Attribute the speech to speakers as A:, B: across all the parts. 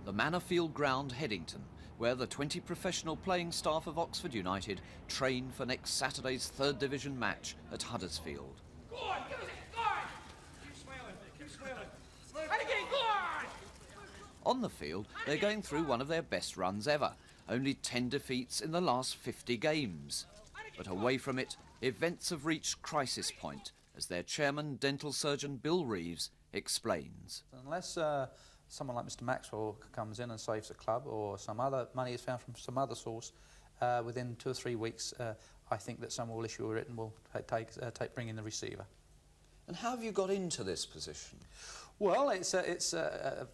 A: the Manor Ground, Headington, where the 20 professional playing staff of Oxford United train for next Saturday's third division match at Huddersfield.
B: Go on, give us it, go on! Keep smiling, keep smiling. And again, go on!
A: On the field, they're going through one of their best runs ever. Only 10 defeats in the last 50 games. But away from it, events have reached crisis point, as their chairman, dental surgeon Bill Reeves, explains.
C: Unless someone like Mr Maxwell comes in and saves the club, or some other money is found from some other source, within 2 or 3 weeks, I think that someone will issue a writ and will bring in the receiver.
A: And how have you got into this position?
C: Well,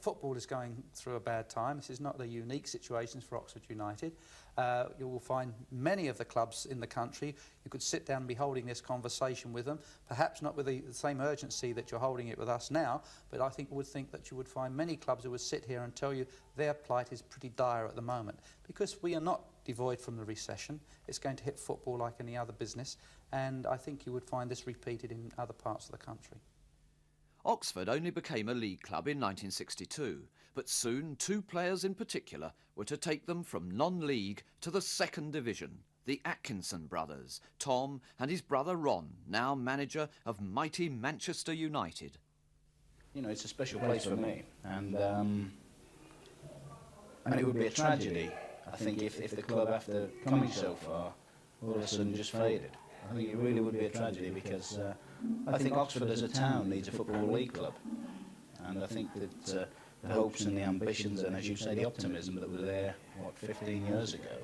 C: football is going through a bad time. This is not a unique situation for Oxford United. You will find many of the clubs in the country, you could sit down and be holding this conversation with them, perhaps not with the same urgency that you're holding it with us now, but I think that you would find many clubs who would sit here and tell you their plight is pretty dire at the moment, because we are not devoid from the recession. It's going to hit football like any other business, and I think you would find this repeated in other parts of the country.
A: Oxford only became a league club in 1962, but soon 2 players in particular were to take them from non-league to the second division, the Atkinson brothers, Tom and his brother Ron, now manager of mighty Manchester United.
D: You know, it's a special place for me, and it would be a tragedy, I think, if the club, after coming so far, all of a sudden just faded. I think it really would be a tragedy, because I think Oxford as a town needs a Football League club. And I think that the hopes and the ambitions and, as you say, the optimism that were there, 15 years ago,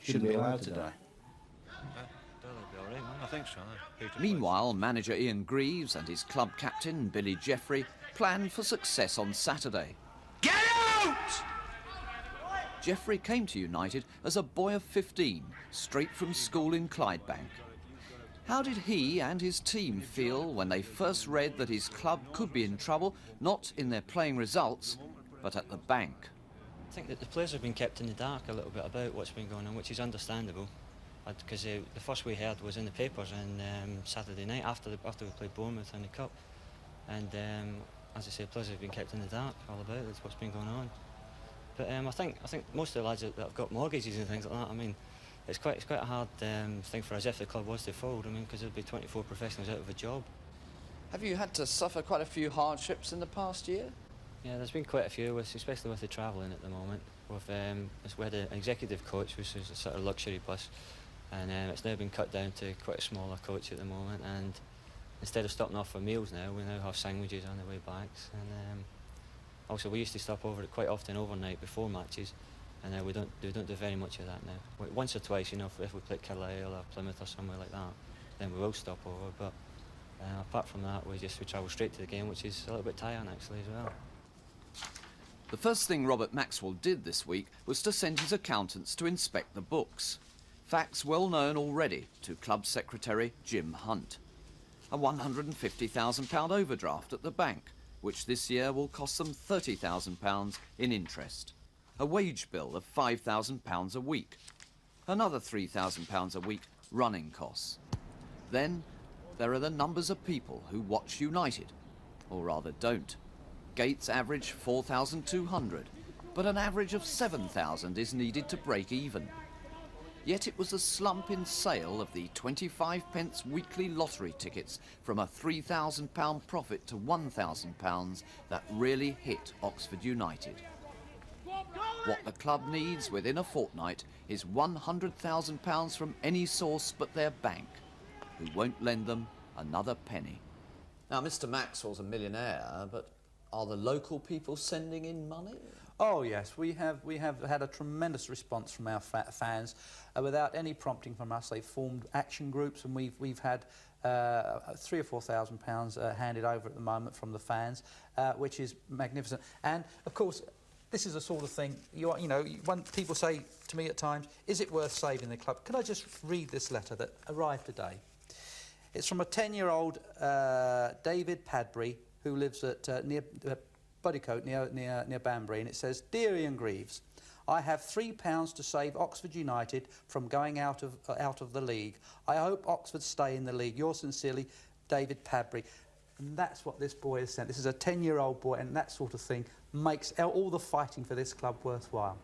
D: shouldn't be allowed to die.
E: I think so.
A: Meanwhile, manager Ian Greaves and his club captain, Billy Jeffrey, plan for success on Saturday.
B: Get out!
A: Jeffrey came to United as a boy of 15, straight from school in Clydebank. How did he and his team feel when they first read that his club could be in trouble, not in their playing results, but at the bank?
F: I think that the players have been kept in the dark a little bit about what's been going on, which is understandable, because the first we heard was in the papers on Saturday night after we played Bournemouth in the Cup, and as I say, players have been kept in the dark all about what's been going on. But I think most of the lads that have got mortgages and things like that, I mean, it's quite a hard thing for us if the club was to fold. I mean, because there'd be 24 professionals out of a job.
A: Have you had to suffer quite a few hardships in the past year?
F: Yeah, there's been quite a few, especially with the travelling at the moment. We had an executive coach, which was a sort of luxury bus, and it's now been cut down to quite a smaller coach at the moment. And instead of stopping off for meals now, we now have sandwiches on the way back. And also, we used to stop over quite often overnight before matches, and we don't do very much of that now. Once or twice, you know, if we play Carlisle or Plymouth or somewhere like that, then we will stop over. But apart from that, we travel straight to the game, which is a little bit tiring actually as well.
A: The first thing Robert Maxwell did this week was to send his accountants to inspect the books. Facts well known already to Club Secretary Jim Hunt. A £150,000 overdraft at the bank, which this year will cost them £30,000 in interest. A wage bill of £5,000 a week. Another £3,000 a week running costs. Then there are the numbers of people who watch United, or rather don't. Gates average 4,200, but an average of 7,000 is needed to break even. Yet it was a slump in sale of the 25p weekly lottery tickets from a £3,000 profit to £1,000 that really hit Oxford United. What the club needs within a fortnight is £100,000 from any source but their bank, who won't lend them another penny. Now, Mr. Maxwell's a millionaire, but are the local people sending in money?
C: Oh yes, we have had a tremendous response from our fans. Without any prompting from us, they've formed action groups, and we've had £3,000 or £4,000 handed over at the moment from the fans, which is magnificent. And of course, this is the sort of thing when people say to me at times, "Is it worth saving the club?" Could I just read this letter that arrived today? It's from a 10-year-old David Padbury, who lives at near Buddycote, near Banbury, and it says, "Dear Ian Greaves, I have £3 to save Oxford United from going out of the league. I hope Oxford stay in the league. Yours sincerely, David Padbury." And that's what this boy has sent. This is a 10-year-old boy, and that sort of thing makes all the fighting for this club worthwhile.